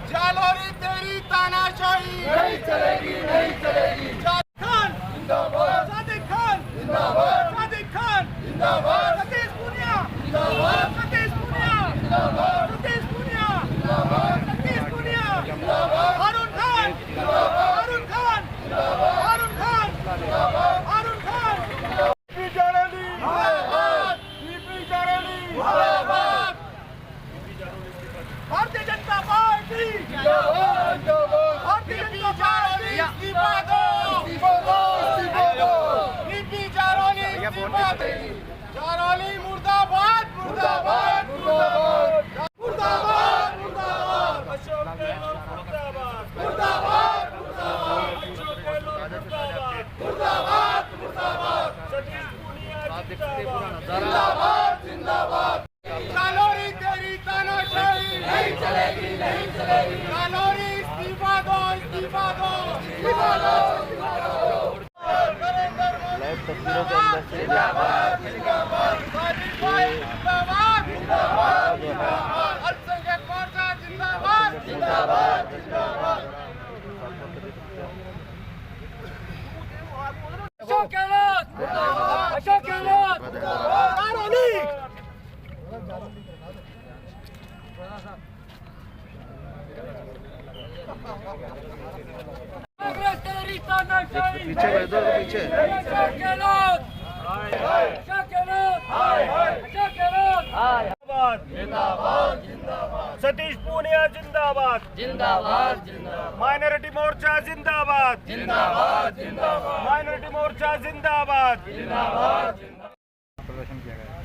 जालोरी तेरी तानाशाही नहीं चलेगी, नहीं चलेगी। खान जिंदाबाद, सादिक खान जिंदाबाद, सादिक खान जिंदाबाद, सतीश पूनिया जिंदाबाद, सतीश पूनिया जिंदाबाद, सतीश पूनिया जिंदाबाद, सतीश पूनिया जिंदाबाद, हारून खान जिंदाबाद, हारून खान जिंदाबाद, हारून खान जिंदाबाद, हारून खान बीपी जारोली जिंदाबाद, बीपी जारोली जिंदाबाद, भारतीय जनता पार्टी जिंदाबाद, जिंदाबाद, भारतीय जनता पार्टी इस्तीफा दो, इस्तीफा दो, इस्तीफा दो, बीपी जारोली इस्तीफा दे, जारोली मुर्दाबाद, मुर्दाबाद, मुर्दाबाद, मुर्दाबाद, मुर्दाबाद, अशोक गहलोत मुर्दाबाद, मुर्दाबाद, मुर्दाबाद, अशोक गहलोत मुर्दाबाद, मुर्दाबाद, मुर्दाबाद, सतीश पूनिया जिंदाबाद, जिंदाबाद, जिंदाबाद। जालोरी तेरी तानाशाही नहीं चलेगी, नहीं चलेगी। जालोरी इस्तीफा दो, इस्तीफा दो, इस्तीफा दो, इस्तीफा दो। जिंदाबाद, जिंदाबाद, सादिक भाई जिंदाबाद, जिंदाबाद, जिंदाबाद, अल्पसंख्यक मोर्चा जिंदाबाद, जिंदाबाद, जिंदाबाद। अशोक गहलोत मुर्दाबाद, अशोक गहलोत मुर्दाबाद, जारोली कांग्रेस तेरी तानाशाही पीछे बैठ जाओ, पीछे अशोक गहलोत, अशोक गहलोत, अशोक गहलोत जिंदाबाद, जिंदाबाद, सतीश पूनिया जिंदाबाद, जिंदाबाद, जिंदाबाद, माइनॉरिटी मोर्चा जिंदाबाद, जिंदाबाद, जिंदाबाद, माइनॉरिटी मोर्चा जिंदाबाद, जिंदाबाद। प्रदर्शन किया गया।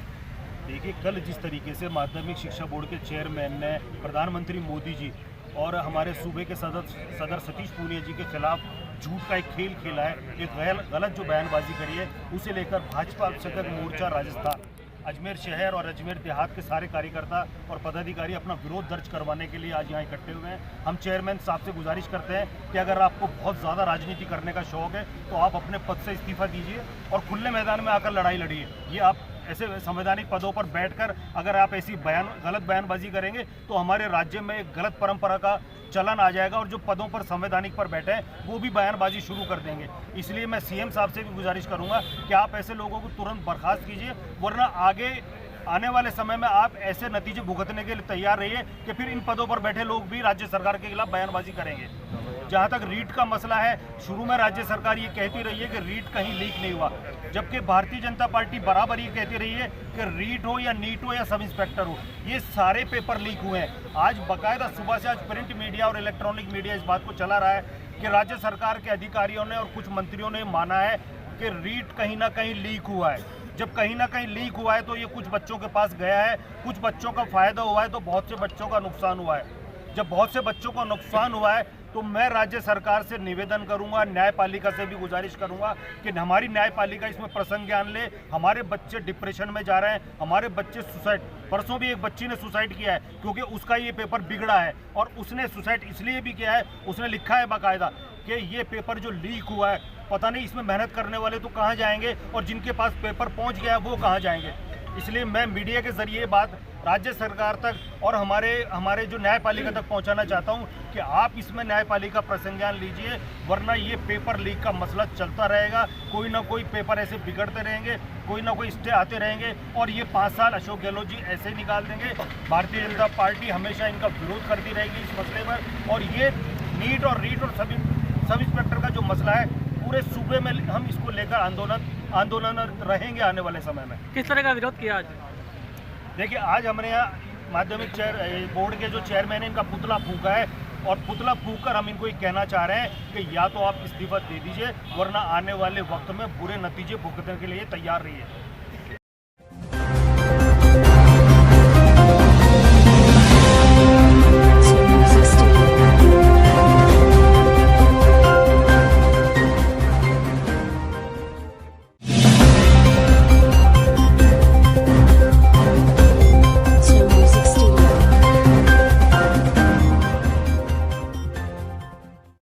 देखिए, कल जिस तरीके से माध्यमिक शिक्षा बोर्ड के चेयरमैन ने प्रधानमंत्री मोदी जी और हमारे सूबे के सदर सतीश पूनिया जी के खिलाफ झूठ का एक खेल खेला है, एक गलत जो बयानबाजी करी है, उसे लेकर भाजपा अल्पसंख्यक मोर्चा राजस्थान, अजमेर शहर और अजमेर देहात के सारे कार्यकर्ता और पदाधिकारी अपना विरोध दर्ज करवाने के लिए आज यहाँ इकट्ठे हुए हैं। हम चेयरमैन साहब से गुजारिश करते हैं कि अगर आपको बहुत ज़्यादा राजनीति करने का शौक है तो आप अपने पद से इस्तीफा दीजिए और खुले मैदान में आकर लड़ाई लड़िए। ये आप ऐसे संवैधानिक पदों पर बैठकर अगर आप ऐसी गलत बयानबाजी करेंगे तो हमारे राज्य में एक गलत परंपरा का चलन आ जाएगा और जो पदों पर संवैधानिक पर बैठे हैं वो भी बयानबाजी शुरू कर देंगे। इसलिए मैं सीएम साहब से भी गुजारिश करूंगा कि आप ऐसे लोगों को तुरंत बर्खास्त कीजिए, वरना आगे आने वाले समय में आप ऐसे नतीजे भुगतने के लिए तैयार रहिए कि फिर इन पदों पर बैठे लोग भी राज्य सरकार के खिलाफ बयानबाजी करेंगे। जहां तक रीट का मसला है, शुरू में राज्य सरकार ये कहती रही है कि रीट कहीं लीक नहीं हुआ, जबकि भारतीय जनता पार्टी बराबर ये कहती रही है कि रीट हो या नीट हो या सब इंस्पेक्टर हो, ये सारे पेपर लीक हुए हैं। आज बाकायदा सुबह से आज प्रिंट मीडिया और इलेक्ट्रॉनिक मीडिया इस बात को चला रहा है कि राज्य सरकार के अधिकारियों ने और कुछ मंत्रियों ने माना है कि रीट कहीं ना कहीं लीक हुआ है। जब कहीं ना कहीं लीक हुआ है तो ये कुछ बच्चों के पास गया है, कुछ बच्चों का फायदा हुआ है, तो बहुत से बच्चों का नुकसान हुआ है। जब बहुत से बच्चों का नुकसान हुआ है तो मैं राज्य सरकार से निवेदन करूंगा, न्यायपालिका से भी गुजारिश करूंगा कि हमारी न्यायपालिका इसमें प्रसंज्ञान ले। हमारे बच्चे डिप्रेशन में जा रहे हैं, हमारे बच्चे सुसाइड, परसों भी एक बच्ची ने सुसाइड किया है क्योंकि उसका ये पेपर बिगड़ा है और उसने सुसाइड इसलिए भी किया है, उसने लिखा है बाकायदा कि ये पेपर जो लीक हुआ है, पता नहीं इसमें मेहनत करने वाले तो कहाँ जाएंगे और जिनके पास पेपर पहुँच गया है वो कहाँ जाएंगे। इसलिए मैं मीडिया के जरिए बात राज्य सरकार तक और हमारे जो न्यायपालिका तक पहुंचाना चाहता हूं कि आप इसमें न्यायपालिका प्रसंज्ञान लीजिए, वरना ये पेपर लीक का मसला चलता रहेगा। कोई ना कोई पेपर ऐसे बिगड़ते रहेंगे, कोई ना कोई स्टे आते रहेंगे और ये 5 साल अशोक गहलोत जी ऐसे ही निकाल देंगे। भारतीय जनता पार्टी हमेशा इनका विरोध करती रहेगी इस मसले पर। और ये नीट और रीट और सब इंस्पेक्टर का जो मसला है, पूरे सूबे में हम इसको लेकर आंदोलन रहेंगे आने वाले समय में। किस तरह का विरोध किया आज? देखिए, आज हमने यहाँ माध्यमिक बोर्ड के जो चेयरमैन है इनका पुतला फूंका है और पुतला फूंक कर हम इनको ये कहना चाह रहे हैं कि या तो आप इस्तीफा दे दीजिए, वरना आने वाले वक्त में बुरे नतीजे भुगतने के लिए तैयार रहिए।